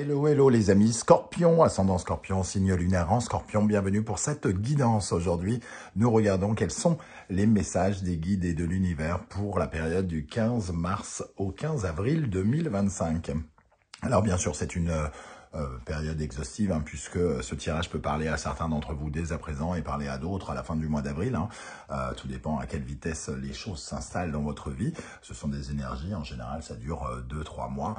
Hello, hello les amis, Scorpion, ascendant Scorpion, signe lunaire en Scorpion, bienvenue pour cette guidance. Aujourd'hui, nous regardons quels sont les messages des guides et de l'univers pour la période du 15 mars au 15 avril 2025. Alors bien sûr, c'est une période exhaustive, hein, puisque ce tirage peut parler à certains d'entre vous dès à présent et parler à d'autres à la fin du mois d'avril. Tout dépend à quelle vitesse les choses s'installent dans votre vie. Ce sont des énergies, en général ça dure 2-3 mois.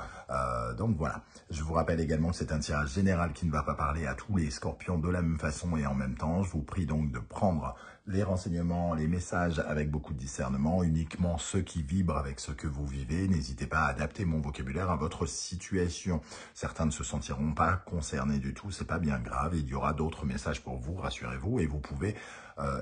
Donc voilà, je vous rappelle également que c'est un tirage général qui ne va pas parler à tous les scorpions de la même façon et en même temps. Je vous prie donc de prendre les renseignements, les messages avec beaucoup de discernement, uniquement ceux qui vibrent avec ce que vous vivez. N'hésitez pas à adapter mon vocabulaire à votre situation. Certains ne se sentiront pas concernés du tout, c'est pas bien grave. Il y aura d'autres messages pour vous, rassurez-vous, et vous pouvez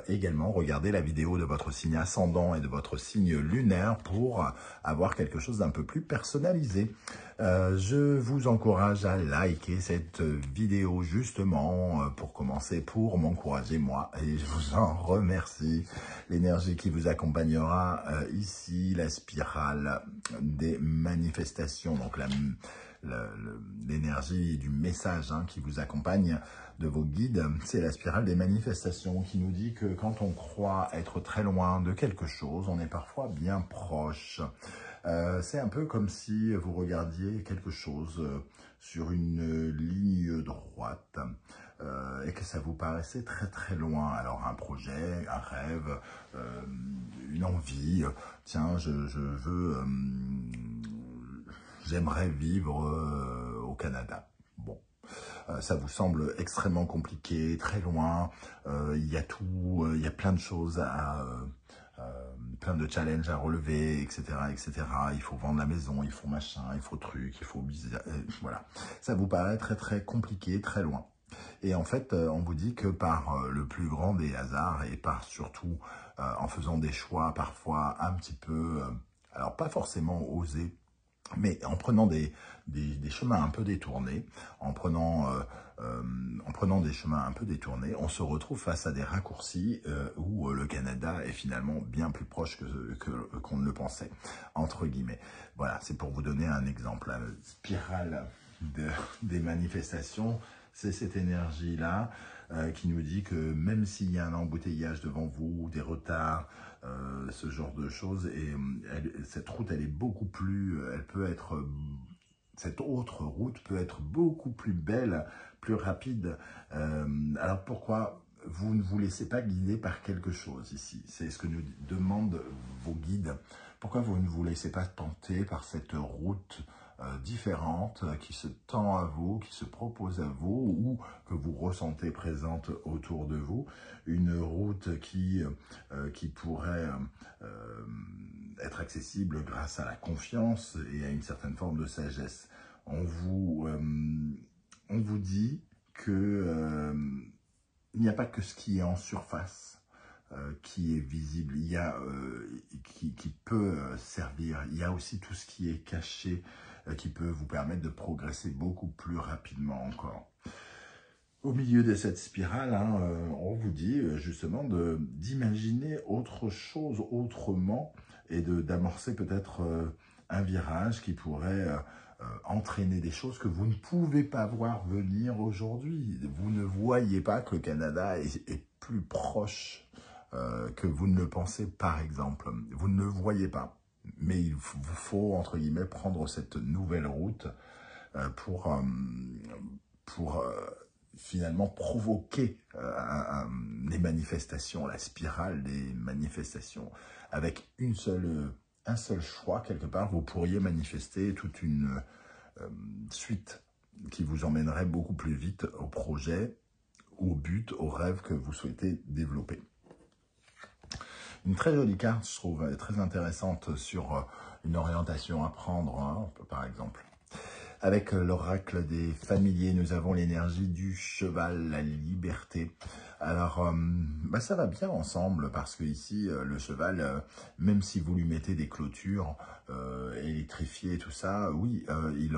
également regarder la vidéo de votre signe ascendant et de votre signe lunaire pour avoir quelque chose d'un peu plus personnalisé. Je vous encourage à liker cette vidéo justement pour commencer, pour m'encourager moi, et je vous en remercie. L'énergie qui vous accompagnera ici, la spirale des manifestations, donc l'énergie du message qui vous accompagne de vos guides, c'est la spirale des manifestations qui nous dit que quand on croit être très loin de quelque chose, on est parfois bien proche. C'est un peu comme si vous regardiez quelque chose sur une ligne droite et que ça vous paraissait très très loin. Alors un projet, un rêve, une envie, tiens je veux, j'aimerais vivre au Canada. Bon. Ça vous semble extrêmement compliqué, très loin, il y a tout, il y a plein de choses plein de challenges à relever, etc., etc. Il faut vendre la maison, il faut machin, il faut truc, il faut bizarre, voilà. Ça vous paraît très très compliqué, très loin. Et en fait, on vous dit que par le plus grand des hasards et par surtout en faisant des choix parfois un petit peu, alors pas forcément osés, mais en prenant des chemins un peu détournés, en prenant des chemins un peu détournés, on se retrouve face à des raccourcis où le Canada est finalement bien plus proche qu'on ne le pensait, entre guillemets. Voilà, c'est pour vous donner un exemple. La spirale des manifestations, c'est cette énergie-là qui nous dit que même s'il y a un embouteillage devant vous, des retards, ce genre de choses, et cette route, elle est beaucoup plus, cette autre route peut être beaucoup plus belle, plus rapide. Alors pourquoi vous ne vous laissez pas guider par quelque chose ici? C'est ce que nous demandent vos guides. Pourquoi vous ne vous laissez pas tenter par cette route différente qui se tend à vous, qui se propose à vous ou que vous ressentez présente autour de vous, une route qui pourrait être accessible grâce à la confiance et à une certaine forme de sagesse. On vous dit que il n'y a pas que ce qui est en surface qui est visible, il y a qui peut servir, il y a aussi tout ce qui est caché qui peut vous permettre de progresser beaucoup plus rapidement encore. Au milieu de cette spirale, on vous dit justement d'imaginer autre chose autrement et d'amorcer peut-être un virage qui pourrait entraîner des choses que vous ne pouvez pas voir venir aujourd'hui. Vous ne voyez pas que le Canada est plus proche que vous ne le pensez, par exemple. Vous ne le voyez pas. Mais il vous faut, entre guillemets, prendre cette nouvelle route pour finalement provoquer les manifestations, la spirale des manifestations. Avec un seul choix, quelque part, vous pourriez manifester toute une suite qui vous emmènerait beaucoup plus vite au projet, au but, au rêve que vous souhaitez développer. Une très jolie carte, je trouve, très intéressante sur une orientation à prendre, par exemple. Avec l'oracle des familiers, nous avons l'énergie du cheval, la liberté. Alors, ça va bien ensemble parce que ici, le cheval, même si vous lui mettez des clôtures électrifiées, tout ça, oui, il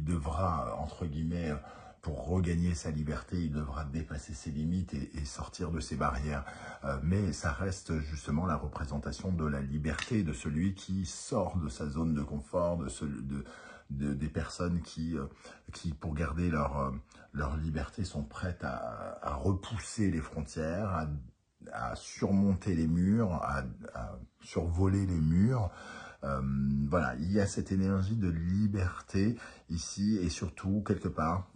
devra, entre guillemets, pour regagner sa liberté, il devra dépasser ses limites et sortir de ses barrières. Mais ça reste justement la représentation de la liberté, de celui qui sort de sa zone de confort, des personnes qui, pour garder leur liberté, sont prêtes à repousser les frontières, à surmonter les murs, à survoler les murs. Voilà, il y a cette énergie de liberté ici, et surtout, quelque part,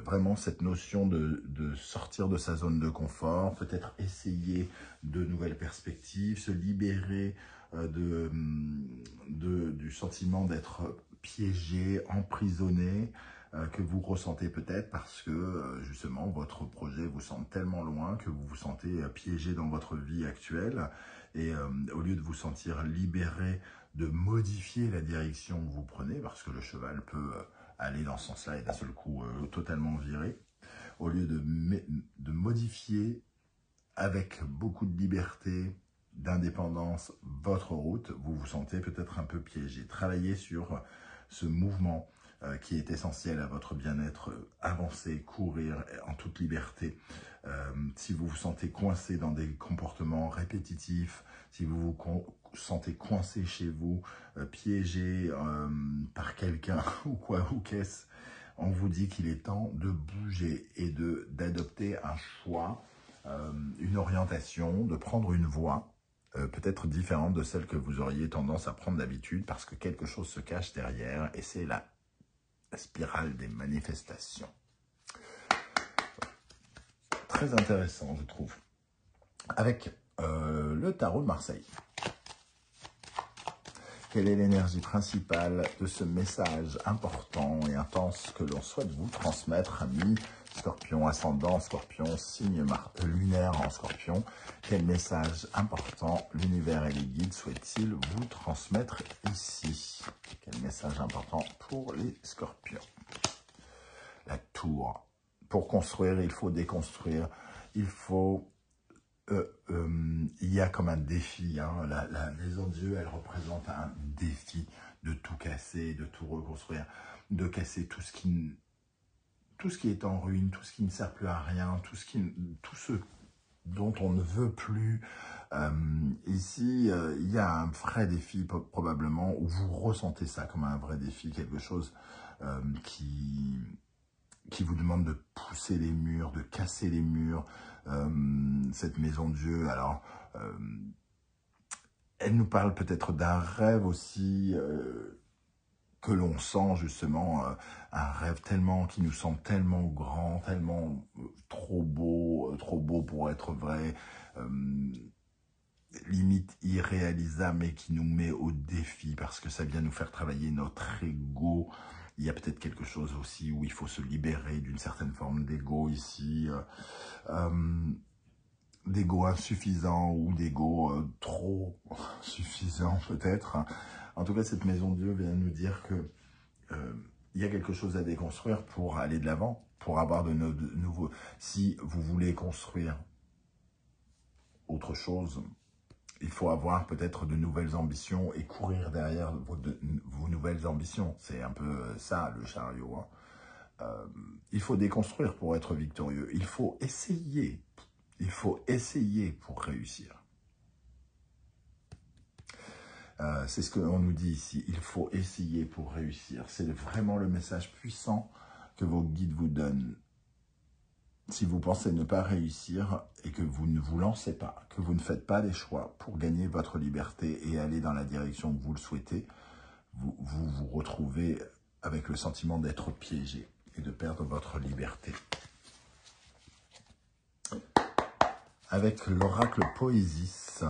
vraiment cette notion de sortir de sa zone de confort, peut-être essayer de nouvelles perspectives, se libérer du sentiment d'être piégé, emprisonné, que vous ressentez peut-être parce que justement votre projet vous semble tellement loin que vous vous sentez piégé dans votre vie actuelle, et au lieu de vous sentir libéré, de modifier la direction que vous prenez, parce que le cheval peut aller dans ce sens-là et d'un seul coup totalement virer, au lieu de modifier avec beaucoup de liberté, d'indépendance, votre route, vous vous sentez peut-être un peu piégé. Travaillez sur ce mouvement qui est essentiel à votre bien-être, avancer, courir en toute liberté. Si vous vous sentez coincé dans des comportements répétitifs, si vous vous sentez coincé chez vous, piégé par quelqu'un ou quoi ou qu'est-ce, on vous dit qu'il est temps de bouger et d'adopter un choix, une orientation, de prendre une voie peut-être différente de celle que vous auriez tendance à prendre d'habitude, parce que quelque chose se cache derrière, et c'est la spirale des manifestations. Très intéressant, je trouve. Avec le tarot de Marseille. Quelle est l'énergie principale de ce message important et intense que l'on souhaite vous transmettre, amis Scorpion, ascendant Scorpion, signe lunaire en Scorpion? Quel message important l'univers et les guides souhaitent-ils vous transmettre ici? Quel message important pour les Scorpions? La tour. Pour construire, il faut déconstruire. Il faut... il y a comme un défi. Hein. La maison de Dieu, elle représente un défi de tout casser, de tout reconstruire, de casser tout ce qui est en ruine, tout ce qui ne sert plus à rien, tout ce dont on ne veut plus. Ici, il y a un vrai défi probablement, où vous ressentez ça comme un vrai défi, quelque chose qui vous demande de pousser les murs, de casser les murs. Cette maison de Dieu, alors, elle nous parle peut-être d'un rêve aussi, que l'on sent justement, un rêve qui nous semble tellement grand, tellement trop beau pour être vrai, limite irréalisable, mais qui nous met au défi, parce que ça vient nous faire travailler notre ego. Il y a peut-être quelque chose aussi où il faut se libérer d'une certaine forme d'ego ici, d'ego insuffisant ou d'ego trop suffisant peut-être. En tout cas, cette maison de Dieu vient nous dire que il y a quelque chose à déconstruire pour aller de l'avant, pour avoir de nouveaux... Si vous voulez construire autre chose, il faut avoir peut-être de nouvelles ambitions et courir derrière vos nouvelles ambitions. C'est un peu ça, le chariot. Hein. Il faut déconstruire pour être victorieux. Il faut essayer. Il faut essayer pour réussir. C'est ce qu'on nous dit ici. Il faut essayer pour réussir. C'est vraiment le message puissant que vos guides vous donnent. Si vous pensez ne pas réussir et que vous ne vous lancez pas, que vous ne faites pas des choix pour gagner votre liberté et aller dans la direction que vous le souhaitez, vous vous retrouvez avec le sentiment d'être piégé et de perdre votre liberté. Avec l'oracle Poésis,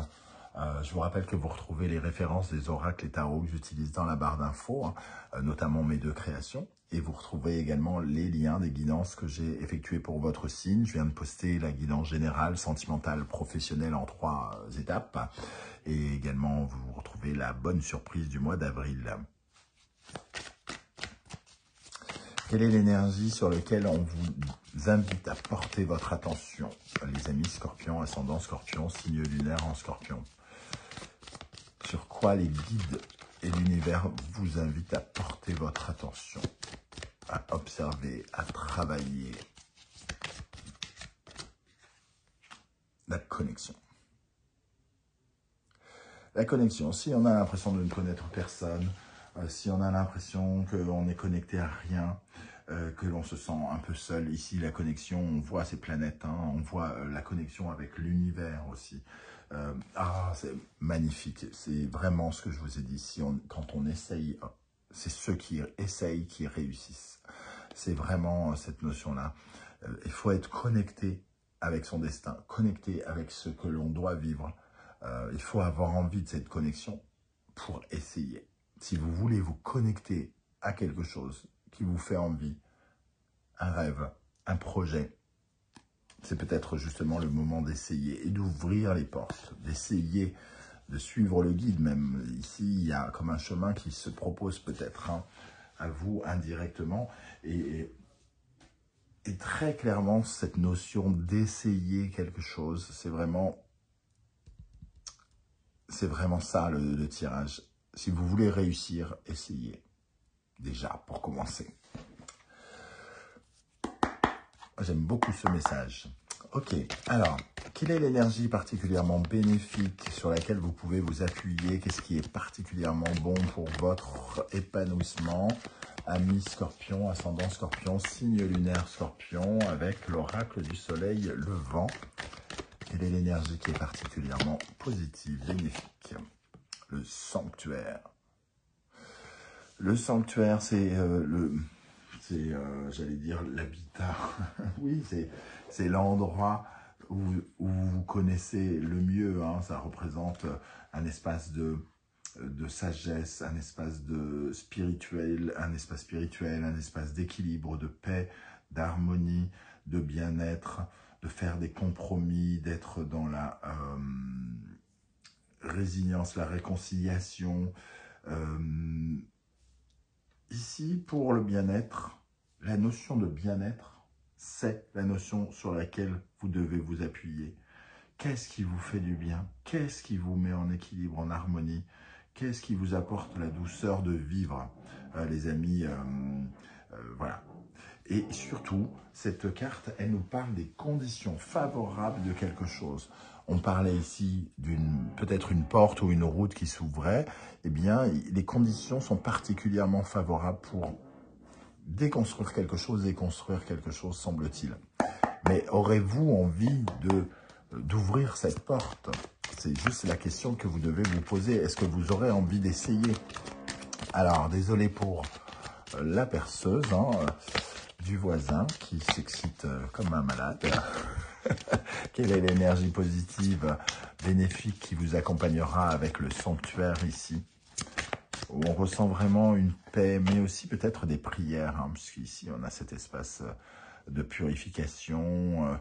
je vous rappelle que vous retrouvez les références des oracles et tarots que j'utilise dans la barre d'infos, hein, notamment mes 2 créations. Et vous retrouvez également les liens des guidances que j'ai effectuées pour votre signe. Je viens de poster la guidance générale, sentimentale, professionnelle en 3 étapes. Et également, vous retrouvez la bonne surprise du mois d'avril. Quelle est l'énergie sur laquelle on vous invite à porter votre attention, les amis Scorpion, ascendant Scorpion, signe lunaire en Scorpion? Sur quoi les guides et l'univers vous invitent à porter votre attention, à observer, à travailler? La connexion. La connexion, si on a l'impression de ne connaître personne, si on a l'impression qu'on est connecté à rien, que l'on se sent un peu seul. Ici, la connexion, on voit ces planètes, hein, on voit la connexion avec l'univers aussi. C'est magnifique. C'est vraiment ce que je vous ai dit. Quand on essaye, c'est ceux qui essayent qui réussissent. C'est vraiment cette notion-là. Il faut être connecté avec son destin, connecté avec ce que l'on doit vivre. Il faut avoir envie de cette connexion pour essayer. Si vous voulez vous connecter à quelque chose qui vous fait envie, un rêve, un projet, c'est peut-être justement le moment d'essayer et d'ouvrir les portes, d'essayer de suivre le guide même. Ici, il y a comme un chemin qui se propose peut-être à vous indirectement. Et très clairement, cette notion d'essayer quelque chose, c'est vraiment ça le tirage. Si vous voulez réussir, essayez. Déjà, pour commencer. J'aime beaucoup ce message. Ok, alors, quelle est l'énergie particulièrement bénéfique sur laquelle vous pouvez vous appuyer? Qu'est-ce qui est particulièrement bon pour votre épanouissement? Ami Scorpion, ascendant Scorpion, signe lunaire Scorpion, avec l'oracle du soleil levant. Quelle est l'énergie qui est particulièrement positive, bénéfique? Le sanctuaire. Le sanctuaire, c'est j'allais dire, l'habitat. Oui, c'est l'endroit où vous connaissez le mieux. Hein. Ça représente un espace de sagesse, un espace spirituel, un espace d'équilibre, de paix, d'harmonie, de bien-être, de faire des compromis, d'être dans la résilience, la réconciliation. Ici, pour le bien-être, la notion de bien-être, c'est la notion sur laquelle vous devez vous appuyer. Qu'est-ce qui vous fait du bien? Qu'est-ce qui vous met en équilibre, en harmonie? Qu'est-ce qui vous apporte la douceur de vivre, les amis? Voilà. Et surtout, cette carte, elle nous parle des conditions favorables de quelque chose. On parlait ici peut-être une porte ou une route qui s'ouvrait. Eh bien, les conditions sont particulièrement favorables pour déconstruire quelque chose et construire quelque chose, semble-t-il. Mais aurez-vous envie d'ouvrir cette porte? C'est juste la question que vous devez vous poser. Est-ce que vous aurez envie d'essayer? Alors, désolé pour la perceuse du voisin qui s'excite comme un malade. Quelle est l'énergie positive, bénéfique qui vous accompagnera avec le sanctuaire ici? Où on ressent vraiment une paix, mais aussi peut-être des prières, hein, puisqu'ici on a cet espace de purification,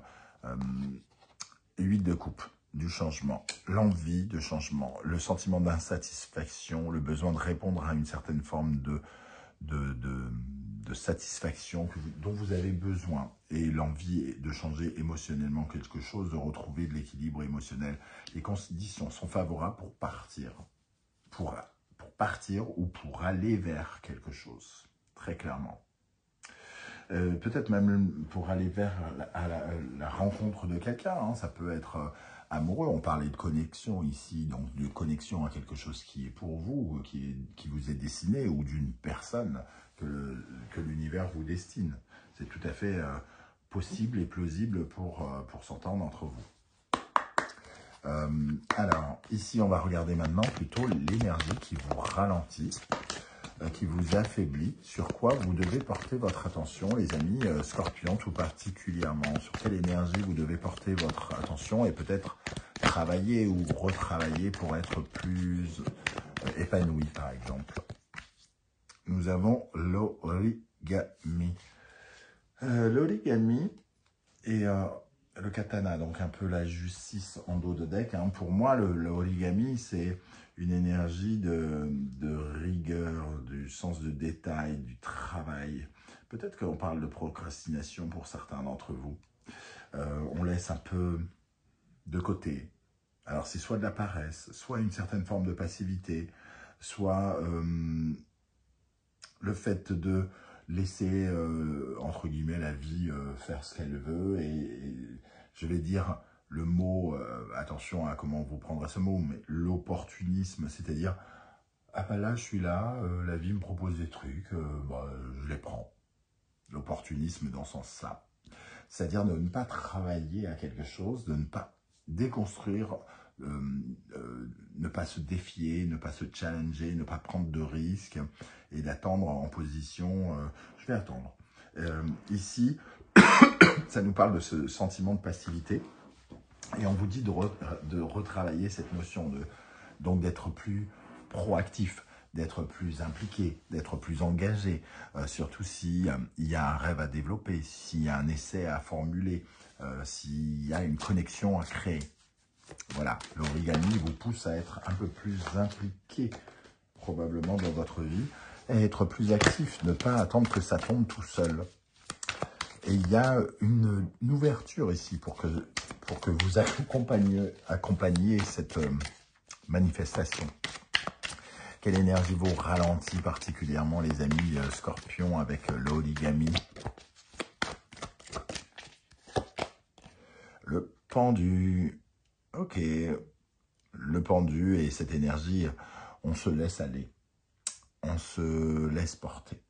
8 de coupe, du changement, l'envie de changement, le sentiment d'insatisfaction, le besoin de répondre à une certaine forme de satisfaction dont vous avez besoin, et l'envie de changer émotionnellement quelque chose, de retrouver de l'équilibre émotionnel. Les conditions sont favorables pour partir, pour partir ou pour aller vers quelque chose, très clairement. Peut-être même pour aller vers la rencontre de quelqu'un, hein. Ça peut être amoureux. On parlait de connexion ici, donc de connexion à quelque chose qui est pour vous, qui vous est destiné, ou d'une personne que l'univers vous destine. C'est tout à fait possible et plausible pour s'entendre entre vous. Alors, ici, on va regarder maintenant plutôt l'énergie qui vous ralentit, qui vous affaiblit, sur quoi vous devez porter votre attention, les amis Scorpions, tout particulièrement. Sur quelle énergie vous devez porter votre attention et peut-être travailler ou retravailler pour être plus épanoui, par exemple. Nous avons l'origami. L'origami est le katana, donc un peu la justice en dos de deck. Hein. Pour moi, l'origami, c'est une énergie de rigueur, du sens de détail, du travail. Peut-être qu'on parle de procrastination pour certains d'entre vous. On laisse un peu de côté. Alors, c'est soit de la paresse, soit une certaine forme de passivité, soit le fait de laisser, entre guillemets, la vie faire ce qu'elle veut. Et je vais dire le mot, attention à comment vous prendrez ce mot, mais l'opportunisme, c'est-à-dire ah ben là, je suis là, la vie me propose des trucs, bah, je les prends. L'opportunisme dans ce sens-là. C'est-à-dire de ne pas travailler à quelque chose, de ne pas déconstruire, ne pas se défier, ne pas se challenger, ne pas prendre de risques et d'attendre en position, je vais attendre. Ici, ça nous parle de ce sentiment de passivité et on vous dit de retravailler cette notion, donc d'être plus proactif, d'être plus impliqué, d'être plus engagé, surtout s'il y a un rêve à développer, s'il y a un essai à formuler, s'il y a une connexion à créer. Voilà, l'origami vous pousse à être un peu plus impliqué, probablement, dans votre vie, et être plus actif, ne pas attendre que ça tombe tout seul. Et il y a une ouverture ici pour que vous accompagniez cette manifestation. Quelle énergie vous ralentit particulièrement, les amis scorpions, avec l'origami? Le pendu. Ok. Le pendu et cette énergie, on se laisse aller. On se laisse porter.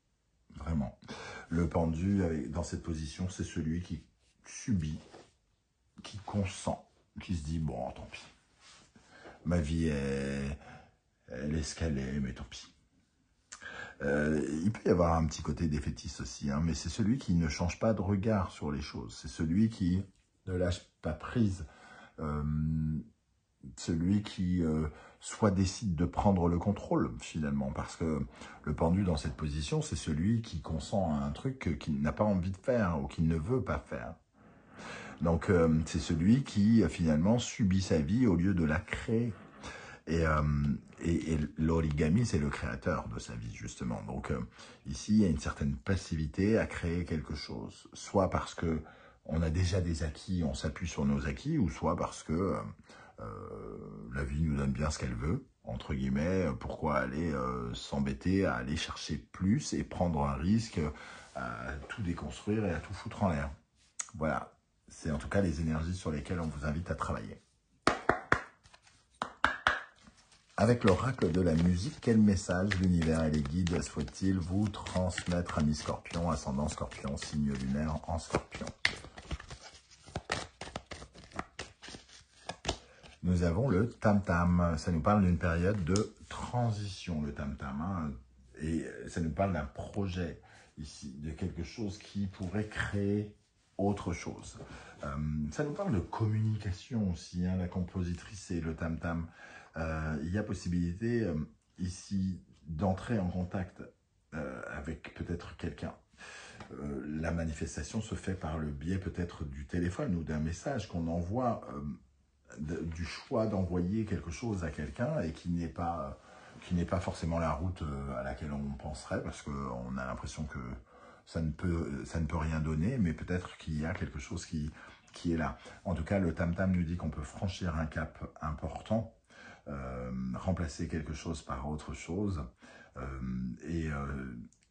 Vraiment. Le pendu, dans cette position, c'est celui qui subit, qui consent, qui se dit, bon, tant pis. Ma vie, elle est ce qu'elle est, mais tant pis. Il peut y avoir un petit côté défaitiste aussi, hein, mais c'est celui qui ne change pas de regard sur les choses. C'est celui qui ne lâche pas prise. Celui qui soit décide de prendre le contrôle, finalement. Parce que le pendu dans cette position, c'est celui qui consent à un truc qu'il n'a pas envie de faire ou qu'il ne veut pas faire. Donc, c'est celui qui, finalement, subit sa vie au lieu de la créer. Et l'origami, c'est le créateur de sa vie, justement. Donc, ici, il y a une certaine passivité à créer quelque chose. Soit parce que on a déjà des acquis, on s'appuie sur nos acquis, ou soit parce que la vie nous donne bien ce qu'elle veut, entre guillemets. Pourquoi aller s'embêter à aller chercher plus et prendre un risque à tout déconstruire et à tout foutre en l'air. Voilà, c'est en tout cas les énergies sur lesquelles on vous invite à travailler. Avec l'oracle de la musique, quel message l'univers et les guides souhaitent-ils vous transmettre, amis scorpions, ascendant scorpion, signe lunaire en scorpion? Nous avons le tam-tam. Ça nous parle d'une période de transition, le tam-tam. Hein, et ça nous parle d'un projet ici, de quelque chose qui pourrait créer autre chose. Ça nous parle de communication aussi. Hein, la compositrice et le tam-tam. Il y a possibilité ici d'entrer en contact avec peut-être quelqu'un. La manifestation se fait par le biais peut-être du téléphone ou d'un message qu'on envoie, du choix d'envoyer quelque chose à quelqu'un et qui n'est pas forcément la route à laquelle on penserait, parce qu'on a l'impression que ça ne peut rien donner, mais peut-être qu'il y a quelque chose qui est là. En tout cas, le tam-tam nous dit qu'on peut franchir un cap important, remplacer quelque chose par autre chose,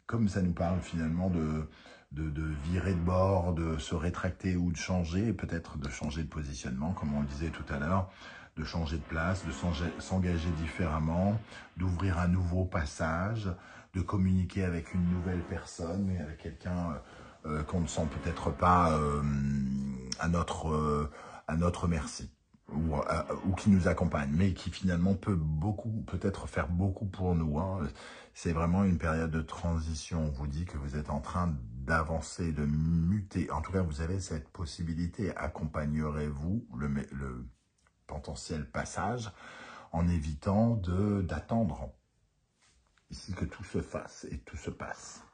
comme ça nous parle finalement de virer de bord, de se rétracter ou de changer, peut-être de changer de positionnement, comme on le disait tout à l'heure, de changer de place, de s'engager différemment, d'ouvrir un nouveau passage, de communiquer avec une nouvelle personne, mais avec quelqu'un qu'on ne sent peut-être pas à notre merci. Ou qui nous accompagne, mais qui finalement peut peut-être faire beaucoup pour nous. Hein. C'est vraiment une période de transition. On vous dit que vous êtes en train d'avancer, de muter. En tout cas, vous avez cette possibilité. Accompagnerez-vous le potentiel passage en évitant d'attendre ici que tout se fasse et tout se passe.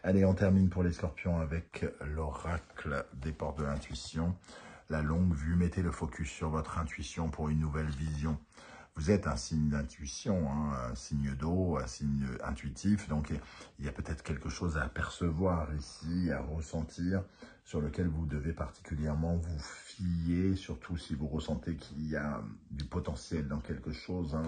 Allez, on termine pour les scorpions avec l'oracle des portes de l'intuition. La longue vue, mettez le focus sur votre intuition pour une nouvelle vision. Vous êtes un signe d'intuition, hein, un signe d'eau, un signe intuitif. Donc, il y a peut-être quelque chose à percevoir ici, à ressentir, sur lequel vous devez particulièrement vous fier, surtout si vous ressentez qu'il y a du potentiel dans quelque chose, hein,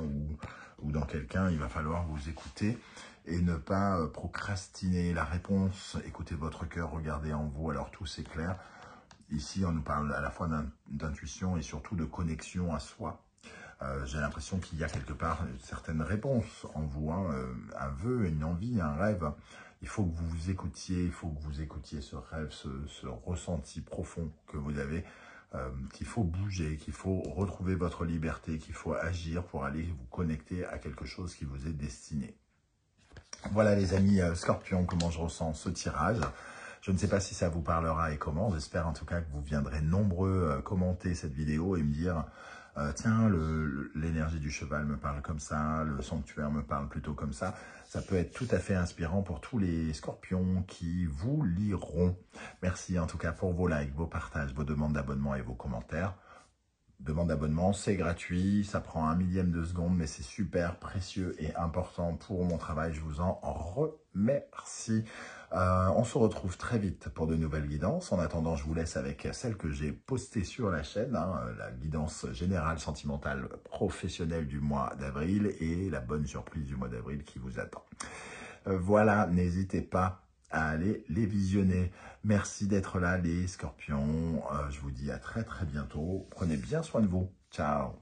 ou dans quelqu'un. Il va falloir vous écouter et ne pas procrastiner la réponse. Écoutez votre cœur, regardez en vous, alors tout s'éclaire. Ici, on nous parle à la fois d'intuition et surtout de connexion à soi. J'ai l'impression qu'il y a quelque part une certaine réponse en vous, hein, un vœu, une envie, un rêve. Il faut que vous vous écoutiez, il faut que vous écoutiez ce rêve, ce ressenti profond que vous avez, qu'il faut bouger, qu'il faut retrouver votre liberté, qu'il faut agir pour aller vous connecter à quelque chose qui vous est destiné. Voilà les amis Scorpions, comment je ressens ce tirage. Je ne sais pas si ça vous parlera et comment. J'espère en tout cas que vous viendrez nombreux commenter cette vidéo et me dire tiens, l'énergie du cheval me parle comme ça, le sanctuaire me parle plutôt comme ça. Ça peut être tout à fait inspirant pour tous les Scorpions qui vous liront. Merci en tout cas pour vos likes, vos partages, vos demandes d'abonnement et vos commentaires. Demande d'abonnement, c'est gratuit, ça prend 1/1000 de seconde, mais c'est super précieux et important pour mon travail. Je vous en remercie. On se retrouve très vite pour de nouvelles guidances. En attendant, je vous laisse avec celle que j'ai postée sur la chaîne, hein, la guidance générale sentimentale professionnelle du mois d'avril et la bonne surprise du mois d'avril qui vous attend. Voilà, n'hésitez pas à aller les visionner. Merci d'être là les Scorpions. Je vous dis à très bientôt. Prenez bien soin de vous. Ciao.